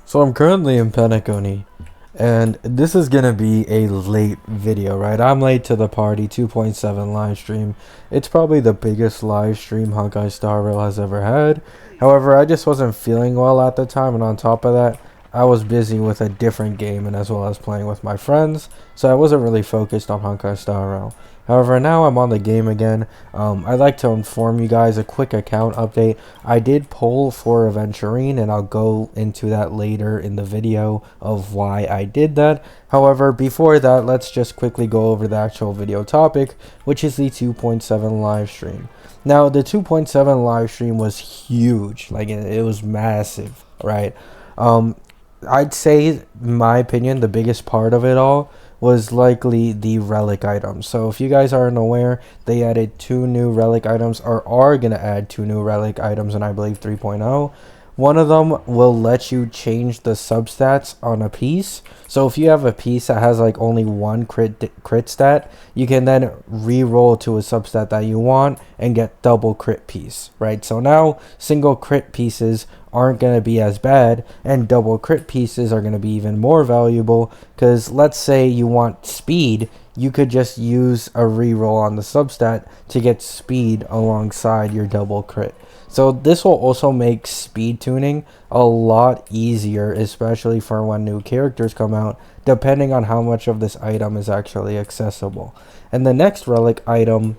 So I'm currently in Pentagon, and this is gonna be a late video, right? I'm late to the party, 2.7 live stream. It's probably the biggest live stream Honkai Star Rail has ever had. However, I just wasn't feeling well at the time, and on top of that, I was busy with a different game and as well as playing with my friends, so I wasn't really focused on Honkai Star Rail. However, now I'm on the game again. I'd like to inform you guys a quick account update. I did poll for Aventurine, and I'll go into that later in the video of why I did that. However, before that, let's just quickly go over the actual video topic, which is the 2.7 live stream. Now, the 2.7 live stream was huge. Like, it was massive, right? I'd say, in my opinion, the biggest part of it all was likely the relic items. So if you guys aren't aware, they added 2 new relic items, or are going to add 2 new relic items in, I believe, 3.0. One of them will let you change the substats on a piece. So if you have a piece that has like only one crit stat, you can then re-roll to a substat that you want and get double crit piece, right? So now single crit pieces aren't going to be as bad, and double crit pieces are going to be even more valuable, because let's say you want speed, you could just use a reroll on the substat to get speed alongside your double crit. So this will also make speed tuning a lot easier, especially for when new characters come out, depending on how much of this item is actually accessible. And the next relic item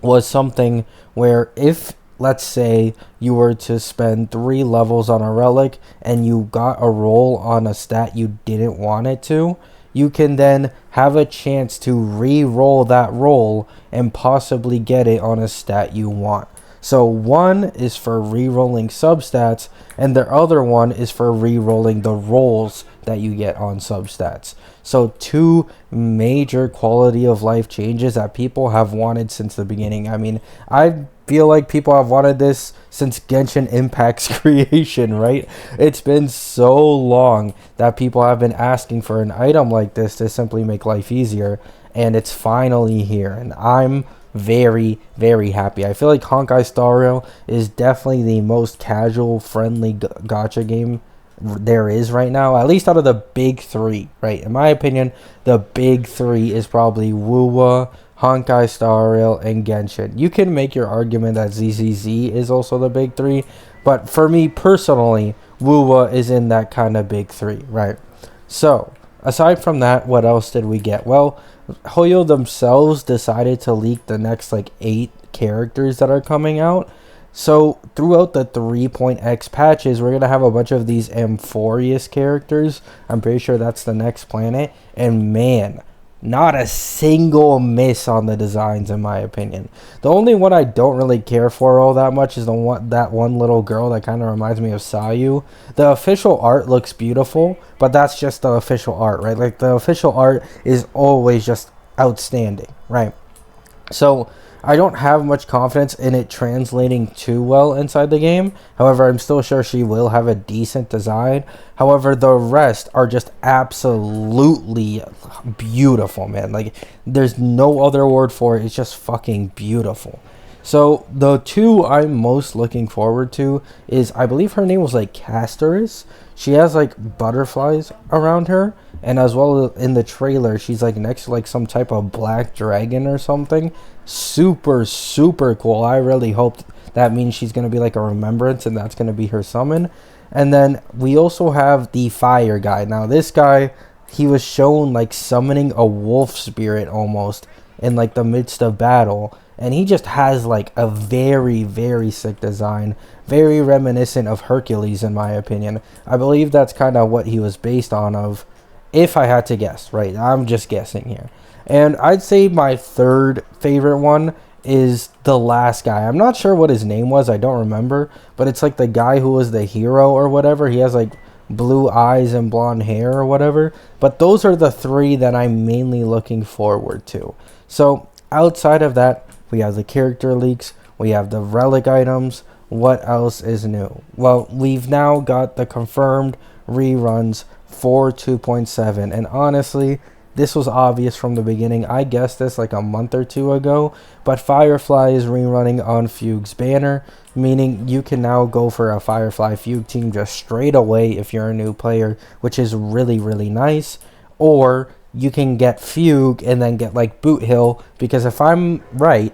was something where, if let's say you were to spend 3 levels on a relic and you got a roll on a stat you didn't want it to, you can then have a chance to re-roll that roll and possibly get it on a stat you want. So one is for re-rolling substats, and the other one is for re-rolling the rolls that you get on substats. So 2 major quality of life changes that people have wanted since the beginning. I mean, I feel like people have wanted this since Genshin Impact's creation, right? It's been so long that people have been asking for an item like this to simply make life easier, and it's finally here, and I'm very, very happy. I feel like Honkai Star Rail is definitely the most casual friendly gacha game there is right now, at least out of the big 3, right? In my opinion, the big 3 is probably Wuwa, Honkai Star Rail, and Genshin. You can make your argument that ZZZ is also the big 3, but for me personally, Wuwa is in that kind of big 3, right? So aside from that, what else did we get? Well, Hoyo themselves decided to leak the next like 8 characters that are coming out. So throughout the 3.x patches, we're going to have a bunch of these Amphorius characters. I'm pretty sure that's the next planet. And man, not a single miss on the designs, in my opinion. The only one I don't really care for all that much is that one little girl that kind of reminds me of Sayu. The official art looks beautiful, but that's just the official art, right? Like, the official art is always just outstanding, right? So I don't have much confidence in it translating too well inside the game. However, I'm still sure she will have a decent design. However, the rest are just absolutely beautiful, man. Like, there's no other word for it. It's just fucking beautiful. So the 2 I'm most looking forward to is, I believe her name was like Castoris. She has like butterflies around her, and as well in the trailer, she's like next to like some type of black dragon or something. Super, super cool. I really hope that means she's going to be like a remembrance, and that's going to be her summon. And then we also have the fire guy. Now this guy, he was shown like summoning a wolf spirit almost in like the midst of battle, and he just has like a very, very sick design, very reminiscent of Hercules in my opinion. I believe that's kind of what he was based on, of, if I had to guess, right? I'm just guessing here. And I'd say my third favorite one is the last guy. I'm not sure what his name was, I don't remember, but it's like the guy who was the hero or whatever. He has like blue eyes and blonde hair or whatever. But those are the 3 that I'm mainly looking forward to. So outside of that, we have the character leaks, we have the relic items. What else is new? Well, we've now got the confirmed reruns for 2.7, and honestly, This was obvious from the beginning. I guessed this like a month or two ago, but Firefly is rerunning on Fugue's banner, meaning you can now go for a Firefly Fugue team just straight away if you're a new player, which is really, really nice. Or you can get Fugue and then get like Boot Hill, because if I'm right,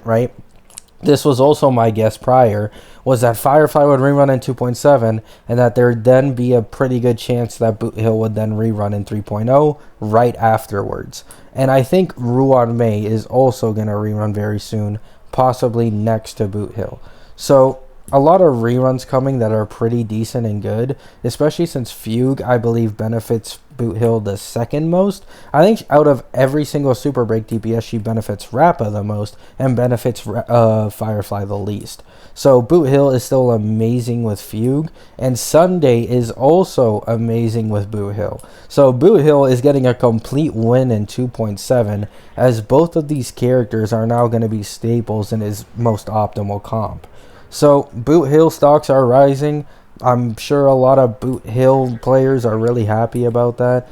this was also my guess prior, was that Firefly would rerun in 2.7 and that there would then be a pretty good chance that Boot Hill would then rerun in 3.0 right afterwards. And I think Ruan Mei is also going to rerun very soon, possibly next to Boot Hill. So a lot of reruns coming that are pretty decent and good, especially since Fugue, I believe, benefits Boot Hill the second most. I think out of every single Super Break DPS, she benefits Rappa the most and benefits Firefly the least. So Boot Hill is still amazing with Fugue, and Sunday is also amazing with Boot Hill. So Boot Hill is getting a complete win in 2.7, as both of these characters are now going to be staples in his most optimal comp. So Boot Hill stocks are rising. I'm sure a lot of Boot Hill players are really happy about that.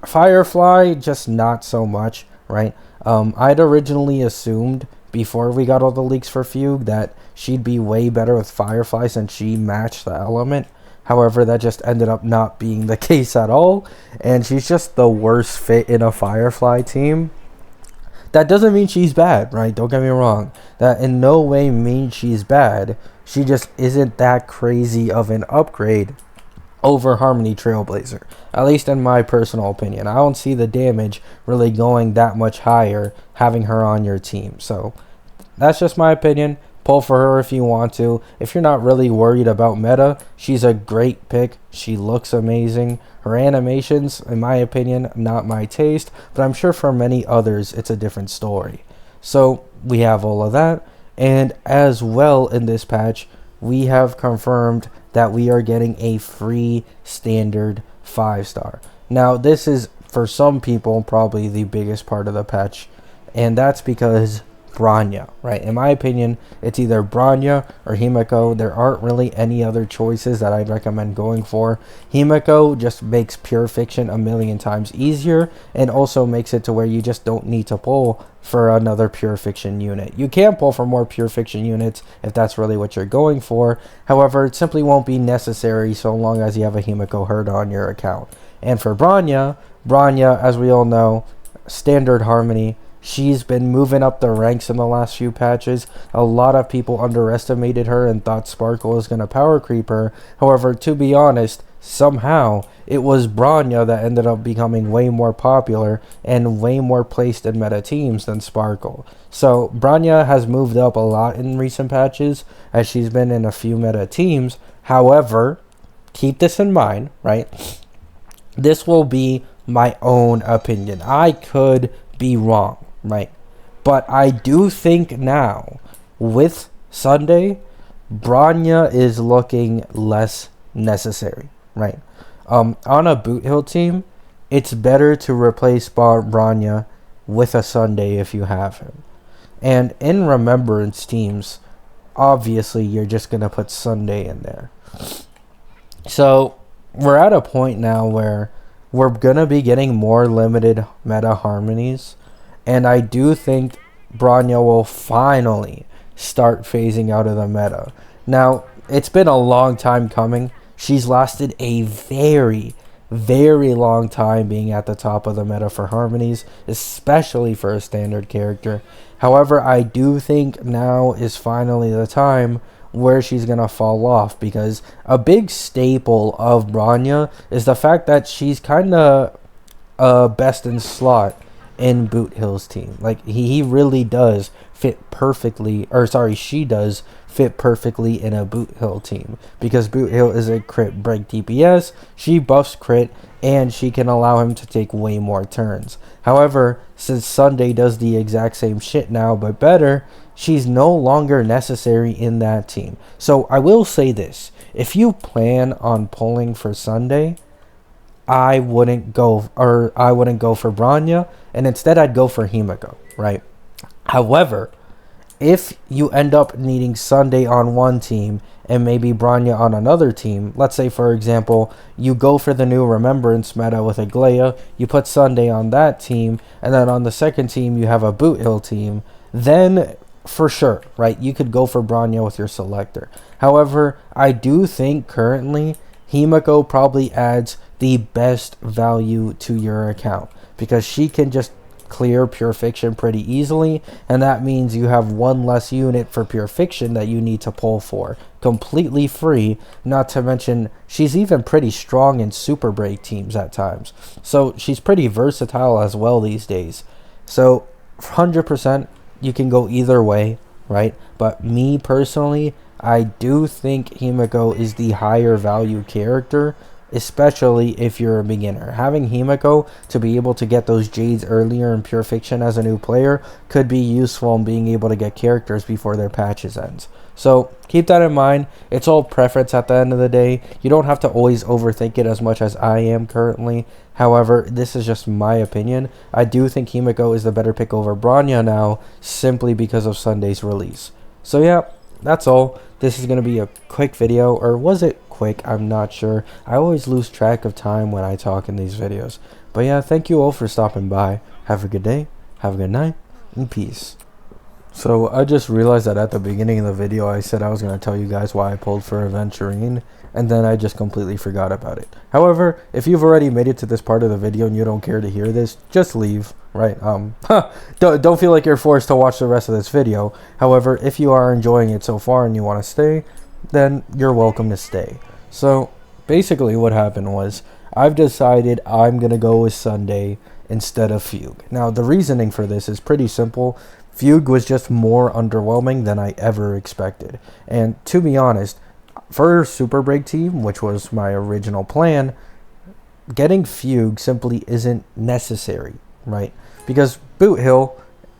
Firefly, just not so much, right? I'd originally assumed before we got all the leaks for Fugue that she'd be way better with Firefly since she matched the element. However, that just ended up not being the case at all, and she's just the worst fit in a Firefly team. That doesn't mean she's bad, right? Don't get me wrong. That in no way means she's bad. She just isn't that crazy of an upgrade over Harmony Trailblazer. At least in my personal opinion. I don't see the damage really going that much higher having her on your team. So that's just my opinion. Pull for her if you want to. If you're not really worried about meta, she's a great pick. She looks amazing. Her animations, in my opinion, not my taste, but I'm sure for many others it's a different story. So we have all of that, and as well in this patch, we have confirmed that we are getting a free standard 5-star. Now this is, for some people, probably the biggest part of the patch, and that's because Bronya, right? In my opinion, it's either Bronya or Himeko. There aren't really any other choices that I'd recommend going for. Himeko just makes Pure Fiction a million times easier, and also makes it to where you just don't need to pull for another Pure Fiction unit. You can pull for more Pure Fiction units if that's really what you're going for. However, it simply won't be necessary so long as you have a Himeko herd on your account. And for Bronya, as we all know, standard Harmony. She's been moving up the ranks in the last few patches. A lot of people underestimated her and thought Sparkle was going to power creep her. However, to be honest, somehow it was Bronya that ended up becoming way more popular and way more placed in meta teams than Sparkle. So Bronya has moved up a lot in recent patches as she's been in a few meta teams. However, keep this in mind, right? This will be my own opinion. I could be wrong. Right, but I do think now with Sunday, Bronya is looking less necessary. Right, on a Boot Hill team, it's better to replace Bronya with a Sunday if you have him. And in Remembrance teams, obviously you're just gonna put Sunday in there. So we're at a point now where we're gonna be getting more limited meta harmonies. And I do think Bronya will finally start phasing out of the meta. Now, it's been a long time coming. She's lasted a very, very long time being at the top of the meta for harmonies, especially for a standard character. However, I do think now is finally the time where she's going to fall off, because a big staple of Bronya is the fact that she's kind of best in slot in Boot Hill's team. Like, he really does fit perfectly, or sorry, she does fit perfectly in a Boot Hill team, because Boot Hill is a crit break DPS, she buffs crit, and she can allow him to take way more turns. However, since Sunday does the exact same shit now but better, she's no longer necessary in that team. So I will say this, if you plan on pulling for Sunday, I wouldn't go for Bronya, and instead I'd go for Himeko, right? However, if you end up needing Sunday on one team and maybe Bronya on another team, let's say for example, you go for the new Remembrance meta with Aglaia, you put Sunday on that team, and then on the second team you have a Boot Hill team, then for sure, right, you could go for Bronya with your selector. However, I do think currently Himiko probably adds the best value to your account because she can just clear Pure Fiction pretty easily, and that means you have one less unit for Pure Fiction that you need to pull for completely free. Not to mention she's even pretty strong in super break teams at times, so she's pretty versatile as well these days. So 100% you can go either way, right? But me personally, I do think Himiko is the higher value character, especially if you're a beginner. Having Himiko to be able to get those Jades earlier in Pure Fiction as a new player could be useful in being able to get characters before their patches ends. So keep that in mind. It's all preference at the end of the day. You don't have to always overthink it as much as I am currently. However, this is just my opinion. I do think Himiko is the better pick over Bronya now, simply because of Sunday's release. So yeah, that's all. This is going to be a quick video, or was it quick? I'm not sure. I always lose track of time when I talk in these videos. But yeah, thank you all for stopping by. Have a good day, have a good night, and peace. So I just realized that at the beginning of the video I said I was going to tell you guys why I pulled for Aventurine, and then I just completely forgot about it. However, if you've already made it to this part of the video and you don't care to hear this, just leave, right? Don't feel like you're forced to watch the rest of this video. However, if you are enjoying it so far and you want to stay, then you're welcome to stay. So basically what happened was I've decided I'm going to go with Sunday instead of Fugue. Now the reasoning for this is pretty simple. Fugue was just more underwhelming than I ever expected. And to be honest, for Super Break Team, which was my original plan, getting Fugue simply isn't necessary, right? Because Boot Hill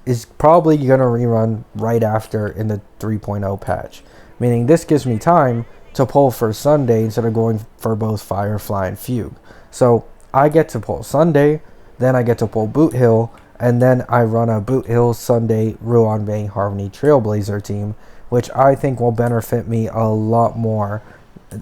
is probably going to rerun right after in the 3.0 patch. Meaning this gives me time to pull for Sunday instead of going for both Firefly and Fugue. So I get to pull Sunday, then I get to pull Boot Hill, and then I run a Boot Hill Sunday Ruan Bang Harmony Trailblazer team, which I think will benefit me a lot more,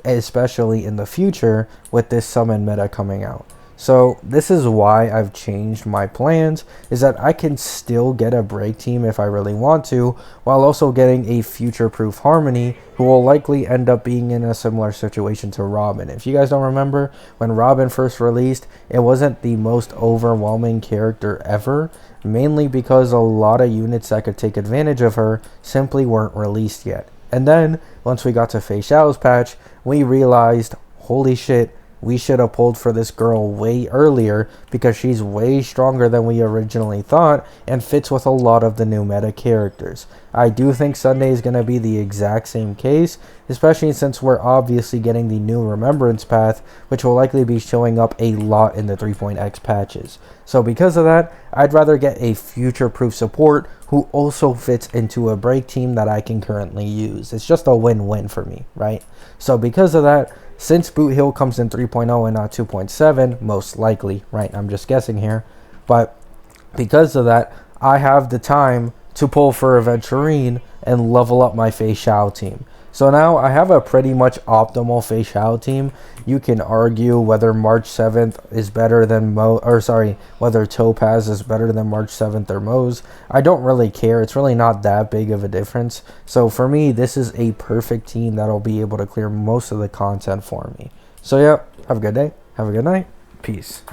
especially in the future with this summon meta coming out. So this is why I've changed my plans, is that I can still get a break team if I really want to, while also getting a future-proof Harmony who will likely end up being in a similar situation to Robin. If you guys don't remember, when Robin first released, it wasn't the most overwhelming character ever, mainly because a lot of units that could take advantage of her simply weren't released yet. And then, once we got to Fei Xiao's patch, we realized, holy shit, we should have pulled for this girl way earlier because she's way stronger than we originally thought and fits with a lot of the new meta characters. I do think Sunday is going to be the exact same case, especially since we're obviously getting the new Remembrance path, which will likely be showing up a lot in the 3.x patches. So because of that, I'd rather get a future-proof support who also fits into a break team that I can currently use. It's just a win-win for me, right? So because of that, since Boot Hill comes in 3.0 and not 2.7, most likely, right? I'm just guessing here. But because of that, I have the time to pull for Aventurine and level up my Fei Xiao team. So now I have a pretty much optimal Fei Xiao team. You can argue whether March 7th is better than whether Topaz is better than March 7th or Mo's. I don't really care. It's really not that big of a difference. So for me, this is a perfect team that'll be able to clear most of the content for me. So yeah, have a good day. Have a good night. Peace.